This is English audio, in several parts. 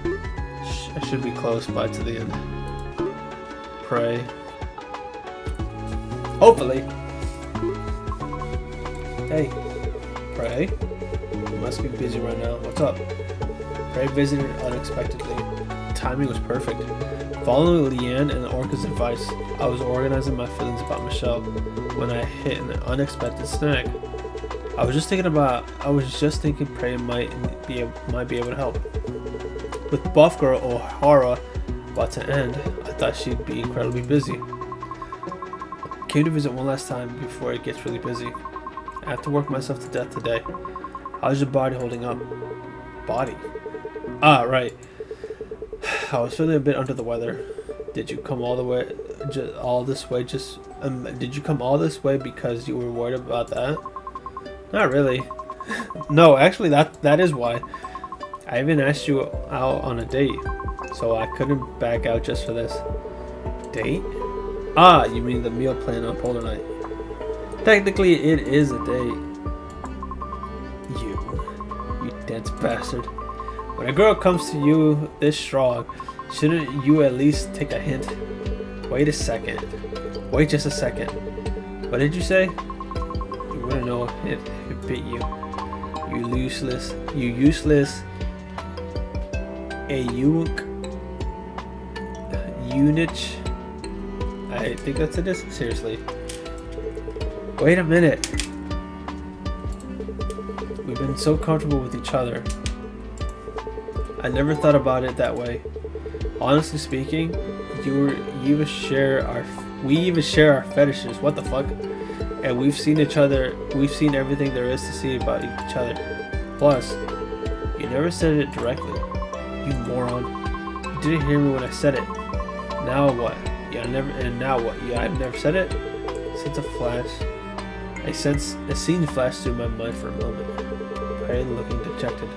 I should be close by to the end. Pray. Hopefully. Hey. Pray. You must be busy right now. What's up? Pray visited unexpectedly. Timing was perfect. Following Leanne and Orca's advice, I was organizing my feelings about Michelle when I hit an unexpected snag. I was just thinking Prey might be able to help. With Buff Girl O'Hara about to end, I thought she'd be incredibly busy. Came to visit one last time before it gets really busy. I have to work myself to death today. How's your body holding up? Body? Ah, right. I was feeling a bit under the weather. Did you come all this way because you were worried about that? Not really. No, actually that is why. I even asked you out on a date, so I couldn't back out just for this. Date? Ah, you mean the meal plan on Polar Night. Technically, it is a date. You dense bastard. When a girl comes to you this strong, shouldn't you at least take a hint? Wait a second. Wait just a second. What did you say? You wouldn't know if it bit you. You useless. A eunuch. I think that's it. Seriously. Wait a minute. We've been so comfortable with each other. I never thought about it that way. Honestly speaking, we even share our fetishes. What the fuck? And we've seen everything there is to see about each other. Plus, you never said it directly. You moron. You didn't hear me when I said it. Now what? Now what? I've never said it? A scene flashed through my mind for a moment. Prey looking dejected,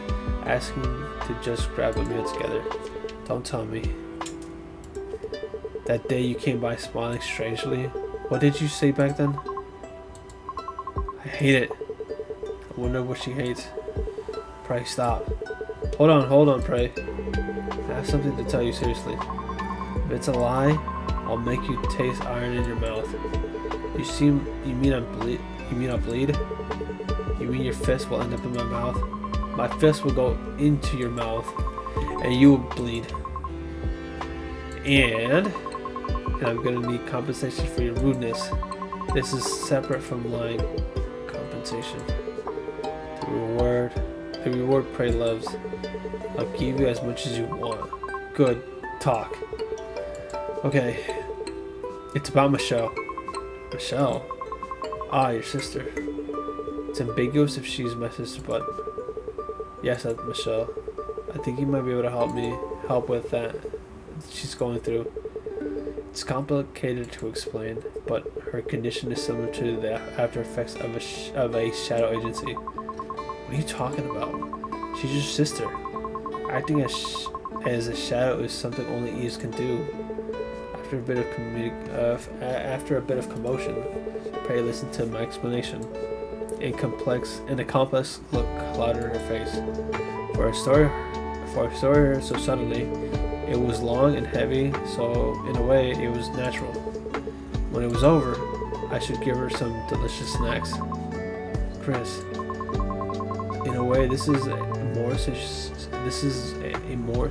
asking to just grab a meal together. Don't tell me. That day you came by smiling strangely. What did you say back then? I hate it. I wonder what she hates. Prey, stop. Hold on, Prey. I have something to tell you seriously. If it's a lie, I'll make you taste iron in your mouth. You mean I'll bleed? You mean your fist will end up in my mouth? My fist will go into your mouth, and you will bleed. And I'm gonna need compensation for your rudeness. This is separate from lying. Compensation. The reward Prey loves. I'll give you as much as you want. Good talk. Okay. It's about Michelle. Michelle? Ah, your sister. It's ambiguous if she's my sister, but yes, that's Michelle. I think you might be able to help with that she's going through. It's complicated to explain, but her condition is similar to the after effects of a shadow agency. What are you talking about? She's your sister. Acting as a shadow is something only Eve can do. After a bit of commotion, Prey listened to my explanation. A complex look clouded her face. For a story so suddenly, it was long and heavy, so in a way it was natural. When it was over, I should give her some delicious snacks. Chris, in a way, this is a more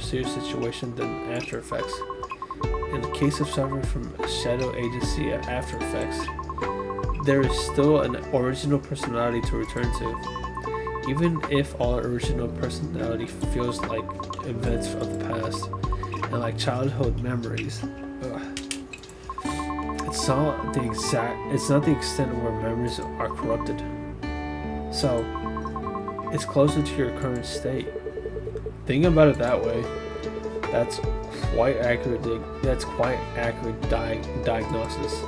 serious situation than After Effects. In the case of suffering from shadow agency After Effects, there is still an original personality to return to. Even if all original personality feels like events of the past and like childhood memories, it's not the extent where memories are corrupted. So, it's closer to your current state. Thinking about it that way, that's quite accurate diagnosis.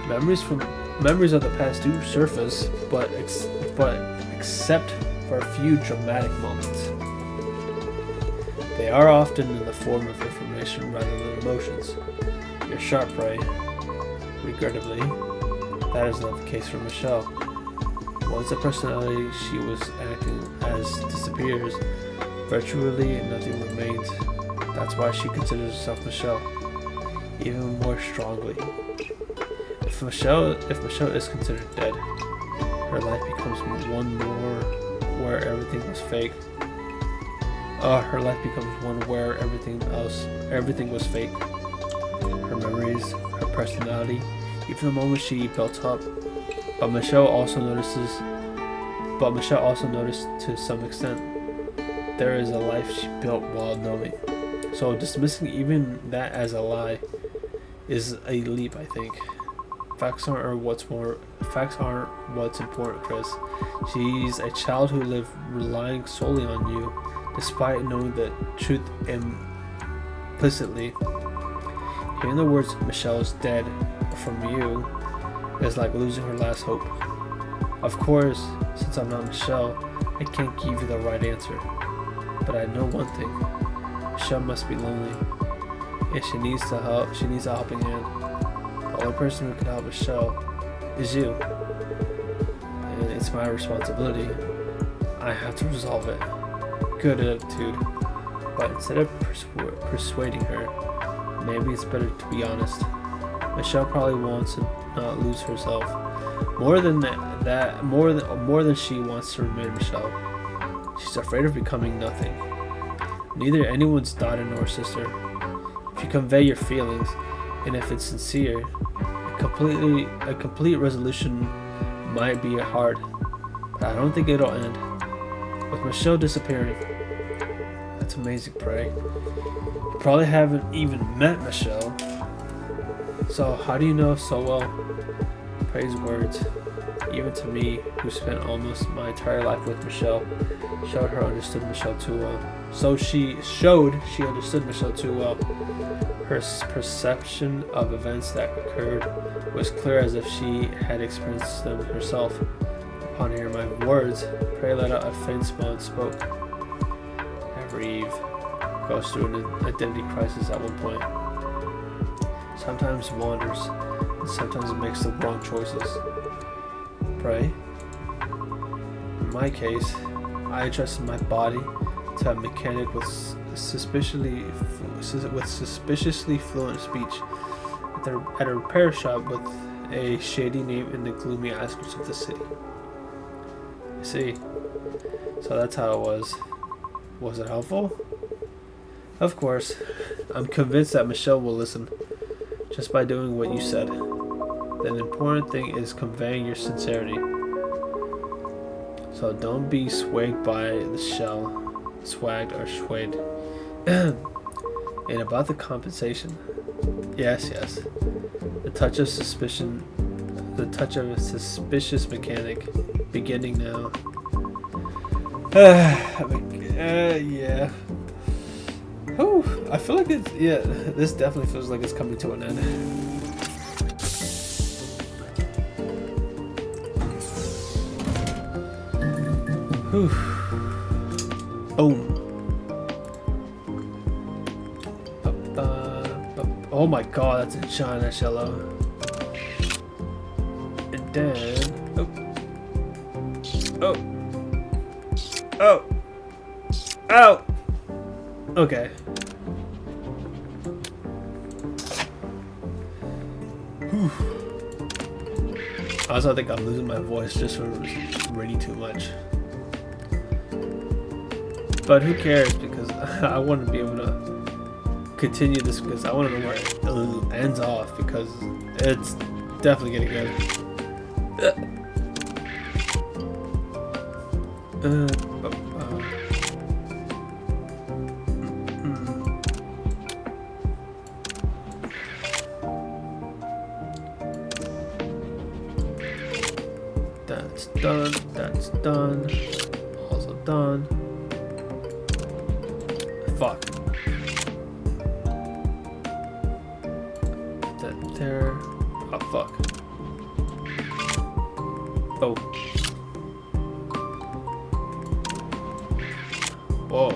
Memories of the past do surface, but except for a few dramatic moments. They are often in the form of information rather than emotions. You're sharp, Prey. Regrettably, that is not the case for Michelle. Once the personality she was acting as disappears, virtually nothing remains. That's why she considers herself Michelle, even more strongly. If Michelle is considered dead, her life becomes one more where everything was fake. Her life becomes one where everything was fake. Her memories, her personality, even the moments she built up. But Michelle also noticed to some extent there is a life she built while knowing. So dismissing even that as a lie is a leap, I think. Facts aren't what's important, Chris. She's a child who lived relying solely on you, despite knowing the truth implicitly. Hearing the words "Michelle is dead" from you is like losing her last hope. Of course, since I'm not Michelle, I can't give you the right answer. But I know one thing. Michelle must be lonely, and she needs to help. She needs a helping hand. The only person who can help Michelle is you, and it's my responsibility. I have to resolve it. Good attitude, but instead of persuading her, maybe it's better to be honest. Michelle probably wants to not lose herself more than she wants to remain Michelle. She's afraid of becoming nothing. Neither anyone's daughter nor sister. If you convey your feelings, and if it's sincere, a complete resolution might be hard, but I don't think it'll end. With Michelle disappearing. That's amazing, Prey. You probably haven't even met Michelle. So how do you know so well? Prey's words, even to me, who spent almost my entire life with Michelle, showed her understood Michelle too well. So she understood Michelle too well. Her perception of events that occurred was clear as if she had experienced them herself. Upon hearing my words, Prey let out a faint smile and spoke. Every Eve goes through an identity crisis at one point. Sometimes wanders, and sometimes makes the wrong choices. Prey. In my case, I adjusted my body to a mechanic with suspiciously fluent speech at a repair shop with a shady name in the gloomy outskirts of the city. I see. So that's how it was. Was it helpful? Of course. I'm convinced that Michelle will listen. Just by doing what you said. The important thing is conveying your sincerity. So don't be swayed by the shell. Swagged or swayed. And about the compensation. Yes. The touch of suspicion. The touch of a suspicious mechanic. Beginning now. Yeah. Whew, I feel like this definitely feels like it's coming to an end. Whew. Boom. Oh my god, that's a China cello. And then Ow! Okay. Whew. I also think I'm losing my voice just for reading too much. But who cares, because I want to be able to continue this, because I want to know where it ends off, because it's definitely getting good. That's done. Also done. Fuck. That there. Oh, fuck. Oh. Whoa.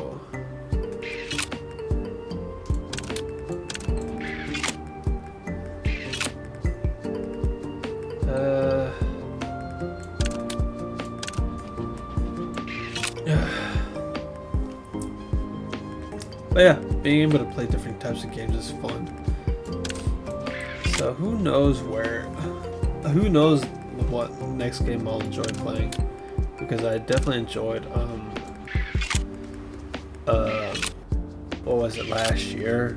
But yeah, being able to play different types of games is fun. So who knows what next game I'll enjoy playing, because I definitely enjoyed what was it, last year,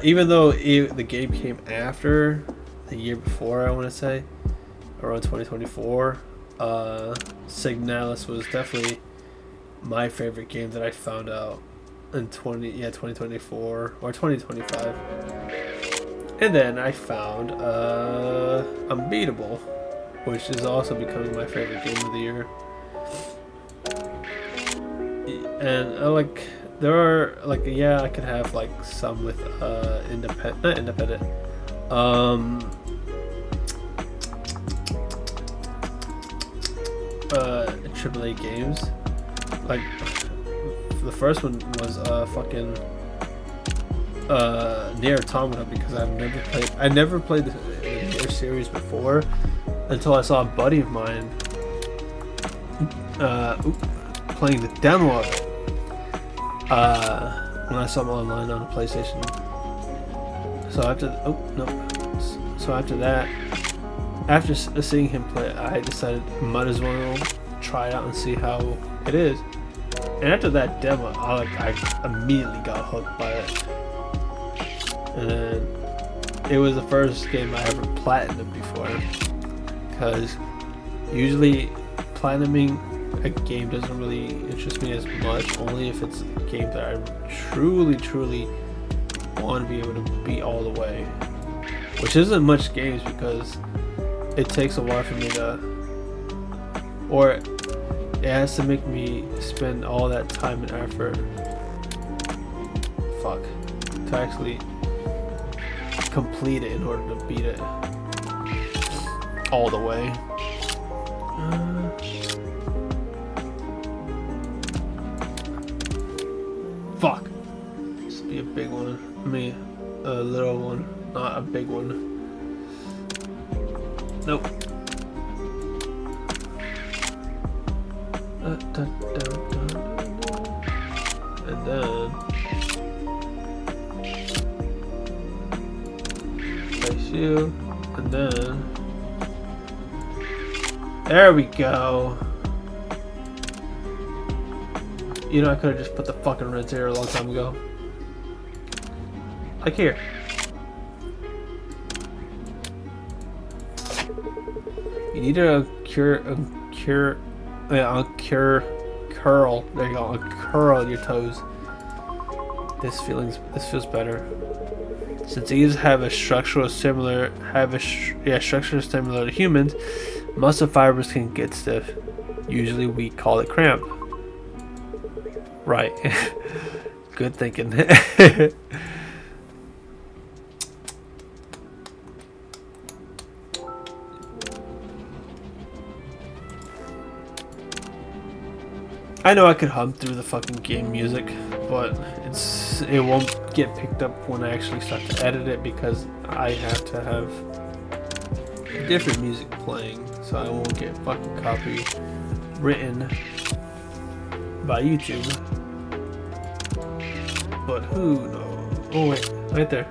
even though the game came after the year before, I want to say around 2024. Signalis was definitely my favorite game that I found out in 2024 or 2025. And then I found Unbeatable, which is also becoming my favorite game of the year. And there are I could have some with not independent, AAA games. Like the first one was fucking Nier Automata, because I never played the Nier series before until I saw a buddy of mine playing the demo of it when I saw him online on a PlayStation. So after seeing him play, I decided might as well try it out and see how it is. And after that demo, I immediately got hooked by it. And it was the first game I ever platinumed before, because usually platinuming a game doesn't really interest me as much, only if it's a game that I truly want to be able to beat all the way, which isn't much games, because it takes a while for me to, or it has to make me spend all that time and effort to actually complete it in order to beat it all the way. Fuck. This would be a big one. I mean, a little one, not a big one. Nope. And then place you, and then there we go. You know, I could have just put the fucking reds here a long time ago. Like here. You need to curl. There you go. Curl your toes. This feels better. Since these have a structure similar to humans, muscle fibers can get stiff. Usually we call it cramp. Right. Good thinking. I know I could hum through the fucking game music, but it won't get picked up when I actually start to edit it, because I have to have different music playing, so I won't get fucking copywritten by YouTube. But who knows? Oh wait, right there.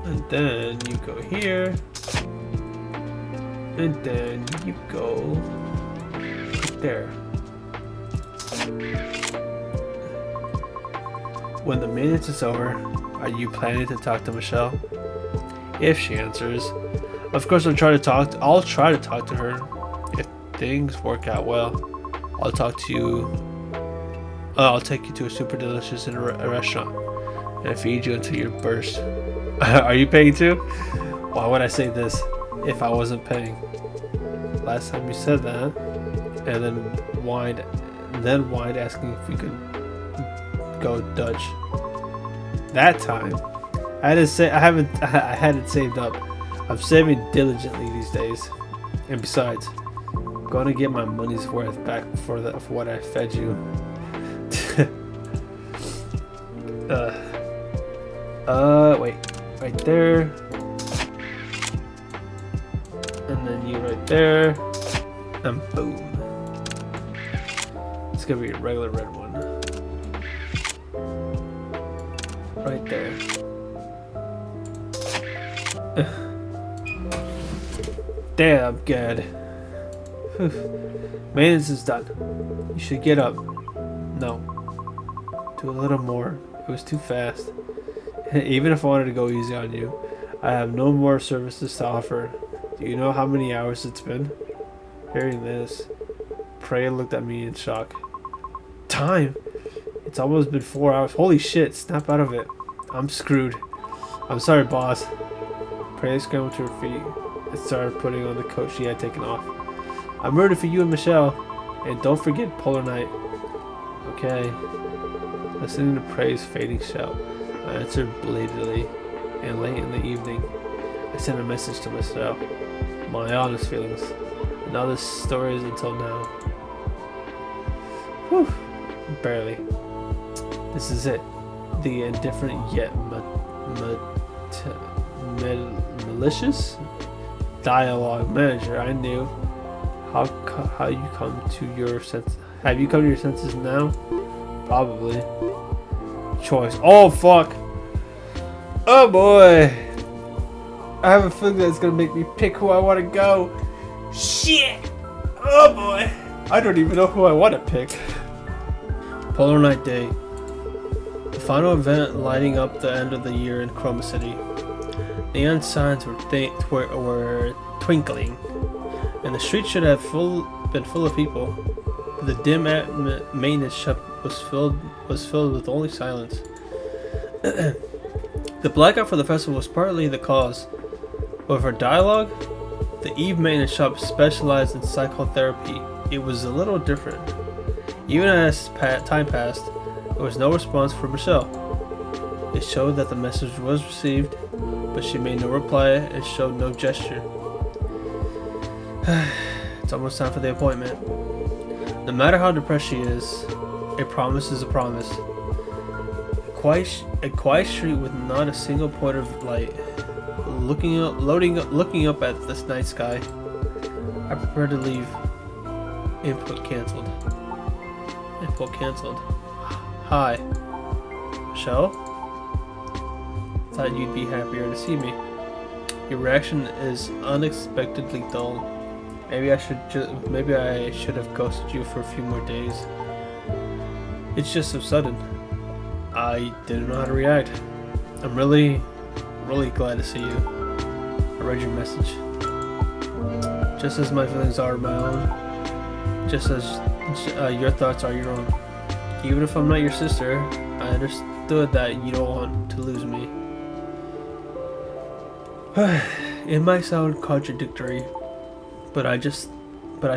And then you go here. And then you go right there. When the minutes is over, are you planning to talk to Michelle? If she answers, of course I'll try to talk to her. If things work out well, I'll take you to a super delicious restaurant and feed you until you burst. Are you paying too? Why would I say this if I wasn't paying? Last time you said that, and then whined asking if we could go Dutch. That time, I had it saved up. I'm saving diligently these days, and besides, I'm going to get my money's worth back for what I fed you. Wait, right there. And then you right there. And boom. It's gonna be a regular red one. Right there. Damn good. Maintenance is done. You should get up. No. Do a little more. It was too fast. Even if I wanted to go easy on you, I have no more services to offer. Do you know how many hours it's been? Hearing this, Prey looked at me in shock. Time? It's almost been 4 hours. Holy shit, snap out of it. I'm screwed. I'm sorry, boss. Prey scrambled to her feet and started putting on the coat she had taken off. I'm ready for you and Michelle. And don't forget Polar Night. Okay. Listening to Prey's fading shout, I answered belatedly, and late in the evening, I sent a message to Michelle. My honest feelings. And now this story is until now. Whew. Barely. This is it. The indifferent yet malicious dialogue manager. I knew. How you come to your senses? Have you come to your senses now? Probably. Choice. Oh fuck. Oh boy. I have a feeling that it's gonna make me pick who I want to go. Shit. Oh boy. I don't even know who I want to pick. Polar Night Day. The final event lighting up the end of the year in Chroma City. Neon signs were twinkling, and the street should have been full of people. But the dim maintenance shop was filled with only silence. The blackout for the festival was partly the cause, but for dialogue, the Eve maintenance shop specialized in psychotherapy. It was a little different. Even as time passed, there was no response from Michelle. It showed that the message was received, but she made no reply and showed no gesture. It's almost time for the appointment. No matter how depressed she is, a promise is a promise. A quiet street with not a single point of light. Looking up at this night sky. I prefer to leave. Input cancelled. Hi. Michelle? Thought you'd be happier to see me. Your reaction is unexpectedly dull. Maybe I should have ghosted you for a few more days. It's just so sudden. I didn't know how to react. I'm really glad to see you. I read your message. Just as my feelings are my own, just as your thoughts are your own. Even if I'm not your sister, I understood that you don't want to lose me. It might sound contradictory, but I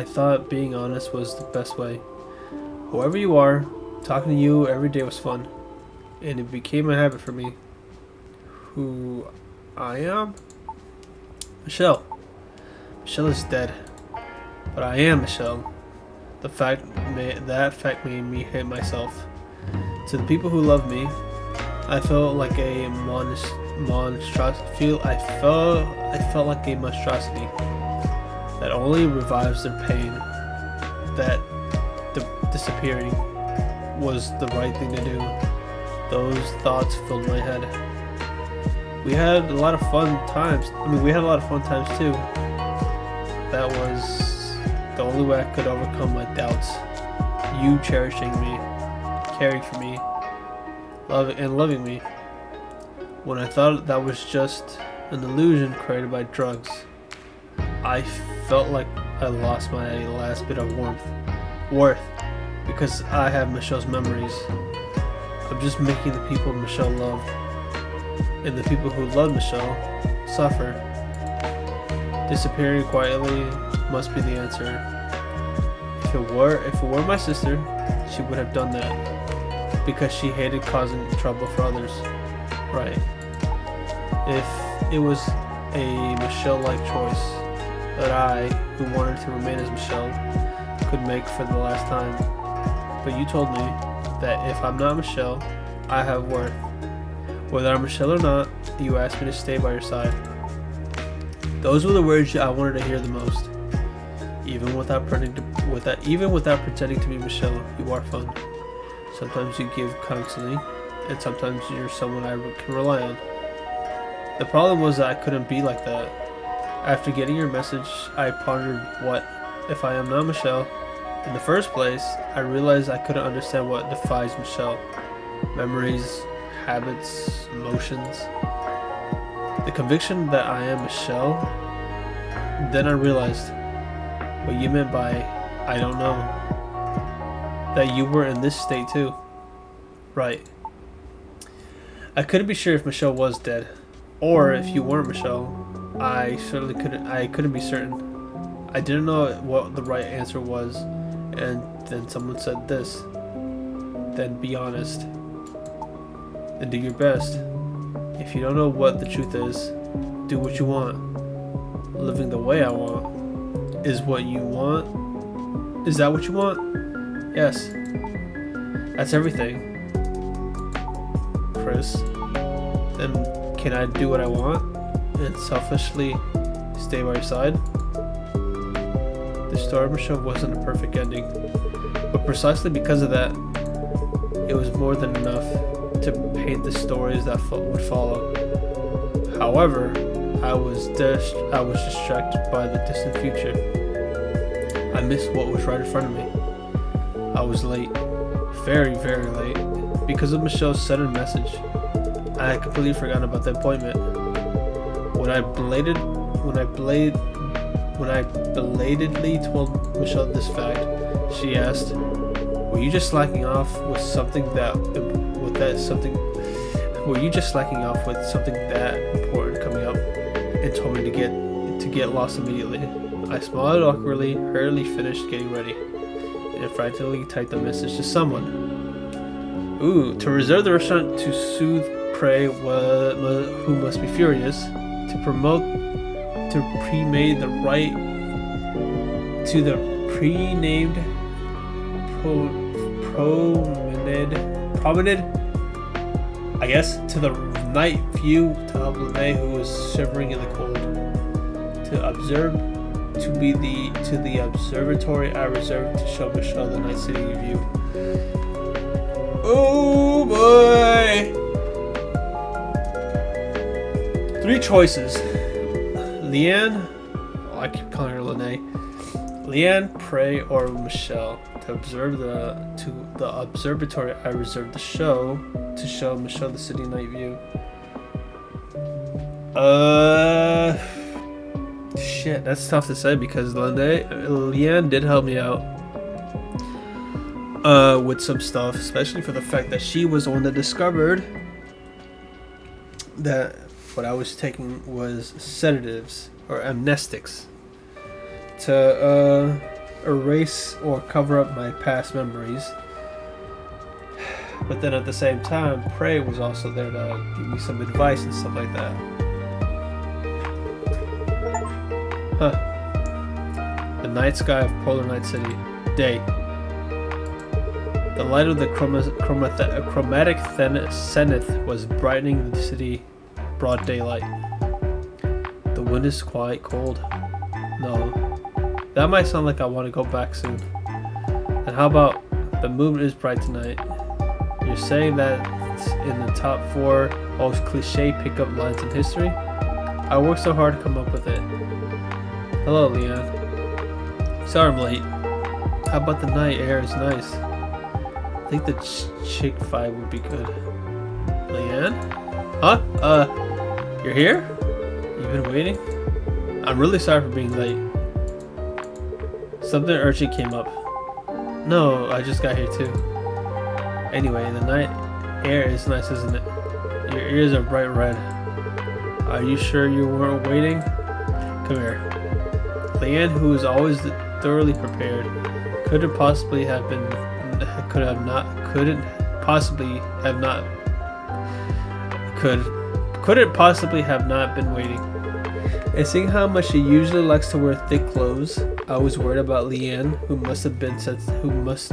thought being honest was the best way. Whoever you are, talking to you every day was fun, and it became a habit for me. Who I am? Michelle. Michelle is dead, but I am Michelle. That fact made me hate myself. To the people who love me, I felt like a monstrosity. I felt like a monstrosity that only revives their pain. That disappearing was the right thing to do. Those thoughts filled my head. We had a lot of fun times. We had a lot of fun times too. That was the only way I could overcome my doubts. You cherishing me, caring for me, loving me. When I thought that was just an illusion created by drugs, I felt like I lost my last bit of worth, because I have Michelle's memories. I'm just making the people Michelle loved, and the people who love Michelle, suffer. Disappearing quietly must be the answer. If it were my sister, she would have done that, because she hated causing trouble for others. Right. If it was a Michelle-like choice that I, who wanted to remain as Michelle, could make for the last time. But you told me that if I'm not Michelle, I have worth. Whether I'm Michelle or not, you asked me to stay by your side. Those were the words I wanted to hear the most. Even without pretending to be Michelle, you are fun. Sometimes you give constantly, and sometimes you're someone I can rely on. The problem was that I couldn't be like that. After getting your message, I pondered what if I am not Michelle. In the first place, I realized I couldn't understand what defines Michelle. Memories, habits, emotions. The conviction that I am Michelle. Then I realized what you meant by I don't know. That you were in this state too. Right. I couldn't be sure if Michelle was dead. Or if you weren't Michelle. I couldn't be certain. I didn't know what the right answer was, and then someone said this. Then be honest. And do your best. If you don't know what the truth is, do what you want. Living the way I want. Is what you want? Is that what you want? Yes. That's everything. Chris. Then can I do what I want? And selfishly stay by your side? The story of Michelle wasn't a perfect ending, but precisely because of that, it was more than enough to paint the stories that would follow. However, I was distracted by the distant future. I missed what was right in front of me. I was late, very, very late, because of Michelle's sudden message. I had completely forgotten about the appointment. When I belatedly told Michelle this fact, she asked, "Were you just slacking off with something that important coming up?" And told me to get lost immediately. I smiled awkwardly, hurriedly finished getting ready, and frantically typed a message to someone. To reserve the restaurant to soothe prey who must be furious. To pre-made the right to the pre-named promenade, I guess, to the night view to help Lene, who was shivering in the cold. To the observatory I reserved to show Michelle the night city view. Oh boy! 3 choices. Leanne, I keep calling her Lene. Leanne, Prey, or Michelle. To the observatory I reserved to show Michelle the city night view. Shit, that's tough to say because Leanne did help me out with some stuff, especially for the fact that she was the one that discovered that what I was taking was sedatives or amnestics to erase or cover up my past memories. But then at the same time, Prey was also there to give me some advice and stuff like that. The night sky of Polar Night City. Day. The light of the chromatic zenith was brightening the city. Broad daylight. The wind is quite cold. No. That might sound like I want to go back soon. And how about the moon is bright tonight? You're saying that it's in the top 4 most cliche pickup lines in history? I worked so hard to come up with it. Hello, Leanne. Sorry I'm late. How about the night air is nice? I think the chick vibe would be good. Leanne? Huh? You're here? You've been waiting? I'm really sorry for being late. Something urgent came up. No, I just got here too. Anyway, the night air is nice, isn't it? Your ears are bright red. Are you sure you weren't waiting? Come here. Leanne, who is always thoroughly prepared, couldn't possibly have not been waiting. And seeing how much she usually likes to wear thick clothes, I was worried about Leanne, who must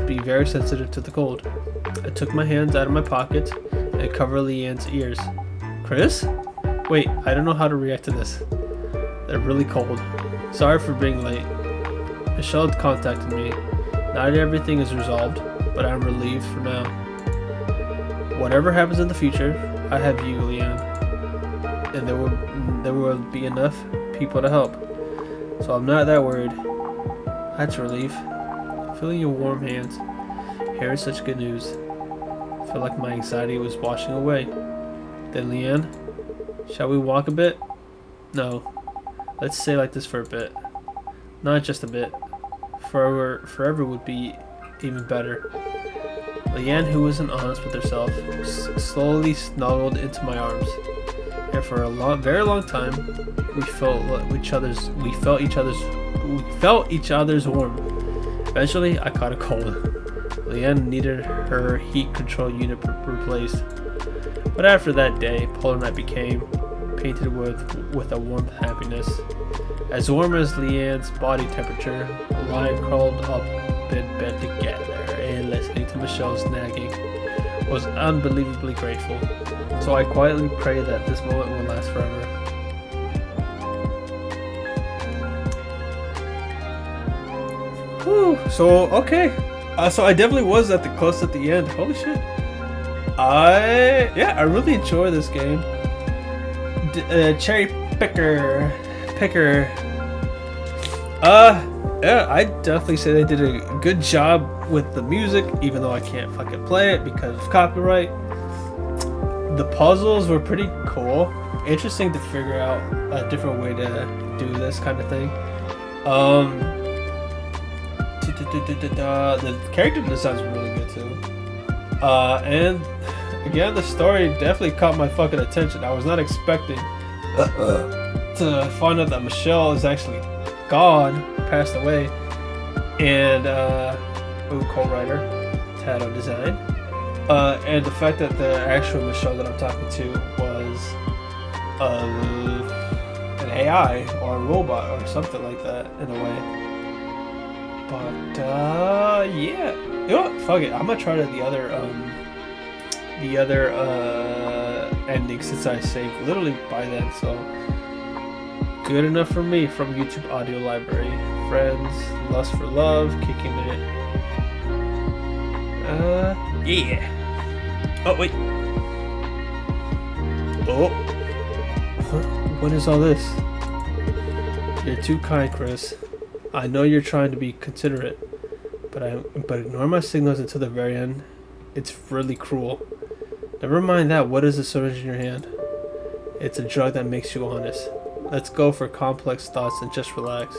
be very sensitive to the cold. I took my hands out of my pockets and covered Leanne's ears. Chris? Wait, I don't know how to react to this. They're really cold. Sorry for being late. Michelle contacted me. Not everything is resolved, but I'm relieved for now. Whatever happens in the future, I have you, Leanne, and there will be enough people to help. So I'm not that worried. That's a relief. Feeling your warm hands. Hearing such good news. I feel like my anxiety was washing away. Then Leanne, shall we walk a bit? No. Let's stay like this for a bit. Not just a bit. Forever would be even better. Leanne, who wasn't honest with herself, slowly snuggled into my arms, and for a very long time, we felt each other's warmth. Eventually, I caught a cold. Leanne needed her heat control unit replaced, but after that day, Polar Night became painted with a warm happiness, as warm as Leanne's body temperature. Lying curled up in bed together and listening to Michelle's nagging was unbelievably grateful. So I quietly pray that this moment will last forever. Whew. So okay, so I definitely was close at the end. Holy shit! I really enjoy this game. Cherry picker. Yeah, I definitely say they did a good job with the music, even though I can't fucking play it because of copyright. The puzzles were pretty cool. Interesting to figure out a different way to do this kind of thing. The character designs were really good too. And again, the story definitely caught my fucking attention. I was not expecting to find out that Michelle is actually gone, passed away, and co-writer, title design, and the fact that the actual Michelle that I'm talking to was an AI or a robot or something like that in a way. But yeah, you know what? Fuck it. I'm gonna try the other ending since I saved literally by then. So good enough for me from YouTube Audio Library. Friends, Lust for Love, Kicking It. Yeah. Oh wait. Oh. What is all this? You're too kind, Chris. I know you're trying to be considerate, but ignore my signals until the very end. It's really cruel. Never mind that. What is the syringe in your hand? It's a drug that makes you honest. Let's go for complex thoughts and just relax.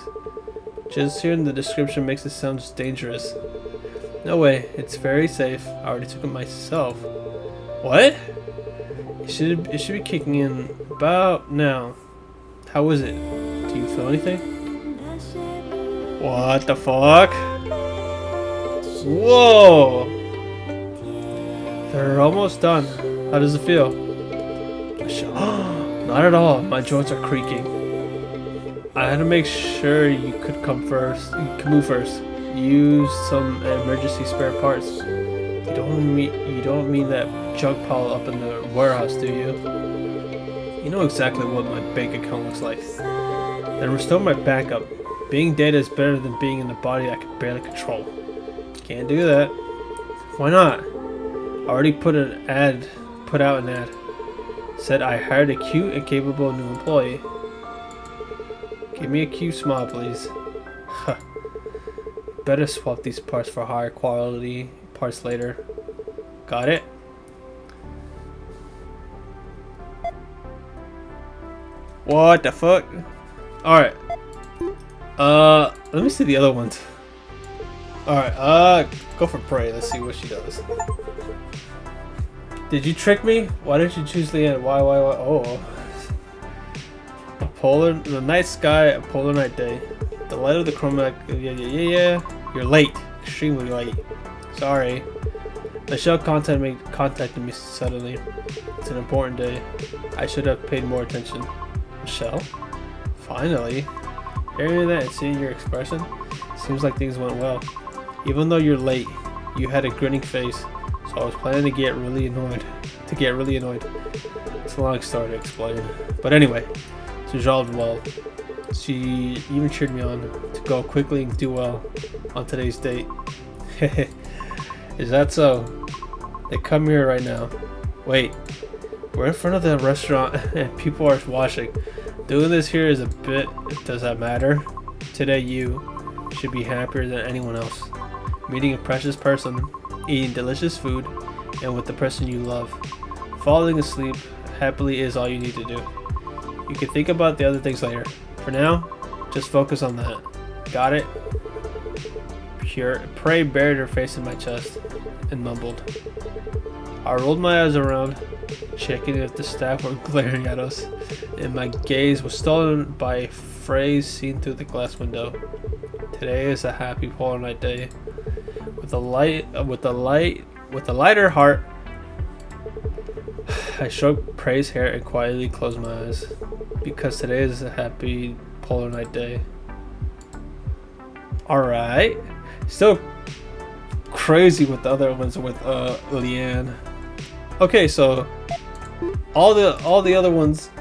Just hearing the description makes it sound dangerous. No way. It's very safe. I already took it myself. What? It should be kicking in about now. How is it? Do you feel anything? What the fuck? Whoa! They're almost done. How does it feel? Not at all. My joints are creaking. I had to make sure you could come first. You could move first. Use some emergency spare parts. You don't mean that junk pile up in the warehouse, do you? You know exactly what my bank account looks like. Then restore my backup. Being dead is better than being in a body I can barely control. Can't do that. Why not? I already put out an ad. Said I hired a cute and capable new employee. Give me a cute smile, please. Huh. Better swap these parts for higher quality parts later. Got it? What the fuck? Alright. Let me see the other ones. Alright, go for Prey. Let's see what she does. Did you trick me? Why did you choose Leanne? Why? Oh. The night sky, a polar night day. The light of the chromatic. Yeah. You're late. Extremely late. Sorry. Michelle contacted me suddenly. It's an important day. I should have paid more attention. Michelle? Finally. Hearing that and seeing your expression, seems like things went well. Even though you're late, you had a grinning face, so I was planning to get really annoyed. It's a long story to explain. But anyway, it's resolved well. She even cheered me on to go quickly and do well on today's date. Is that so? They come here right now. Wait, we're in front of the restaurant and people are watching. Doing this here is a bit... Does that matter? Today you should be happier than anyone else. Meeting a precious person, eating delicious food, and with the person you love. Falling asleep happily is all you need to do. You can think about the other things later. For now, just focus on that. Got it? Prey buried her face in my chest and mumbled. I rolled my eyes around, checking if the staff were glaring at us, and my gaze was stolen by a phrase seen through the glass window. Today is a happy polar night day. With a lighter heart, I stroked Prey's hair and quietly closed my eyes, because today is a happy polar night day. Alright. Still crazy with the other ones with Leanne. Okay, so all the other ones,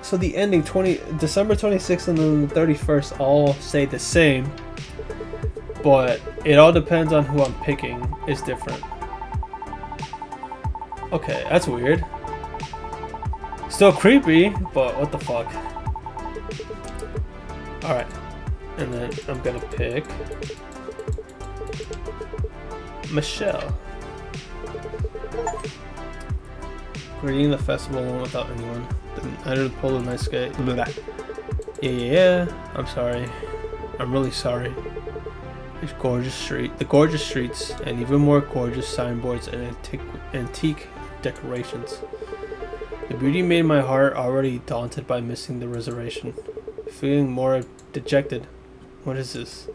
so the ending December 26th and then the 31st all say the same, but it all depends on who I'm picking is different. Okay, that's weird. Still creepy, but what the fuck. Alright, and then I'm gonna pick Michelle. Greeting the festival alone without anyone. The night of the polar night skate. Yeah, I'm sorry. I'm really sorry. It's the gorgeous streets, and even more gorgeous signboards and antique decorations. The beauty made my heart already daunted by missing the reservation. Feeling more dejected. What is this?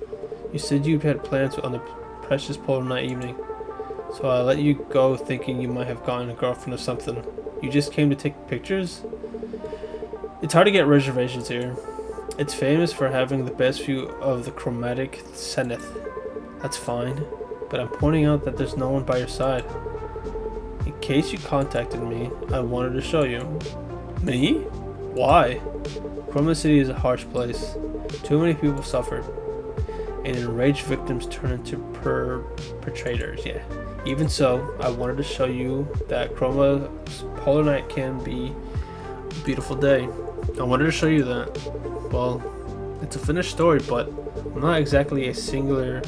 You said you had plans on the precious polar night evening, so I let you go thinking you might have gotten a girlfriend or something. You just came to take pictures? It's hard to get reservations here. It's famous for having the best view of the chromatic zenith. That's fine, but I'm pointing out that there's no one by your side. In case you contacted me, I wanted to show you. Me? Why? Chroma City is a harsh place. Too many people suffered, and enraged victims turn into perpetrators. Yeah. Even so, I wanted to show you that Chroma's polar night can be a beautiful day. I wanted to show you that. Well, it's a finished story, but I'm not exactly a singular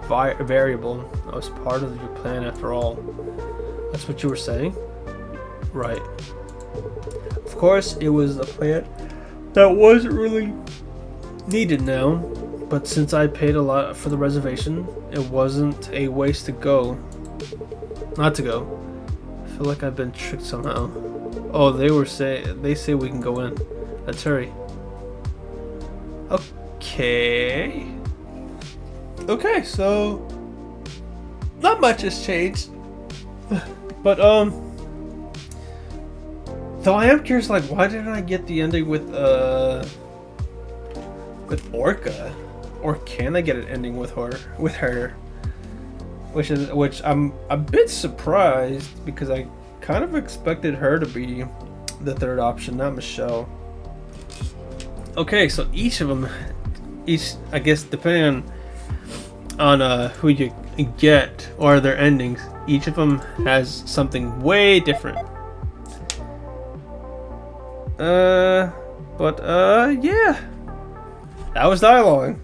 variable. I was part of your plan after all. That's what you were saying? Right. Of course, it was a plan that wasn't really needed now, but since I paid a lot for the reservation, it wasn't a waste to go. Not to go. I feel like I've been tricked somehow. Oh, they say we can go in. Let's hurry. Okay. Okay, so not much has changed. But though I am curious, like, why didn't I get the ending with Orca? Or can I get an ending with her? Which I'm a bit surprised, because I kind of expected her to be the third option, not Michelle. Okay, so each I guess depending on who you get or their endings, each of them has something way different. Yeah, that was dialogue.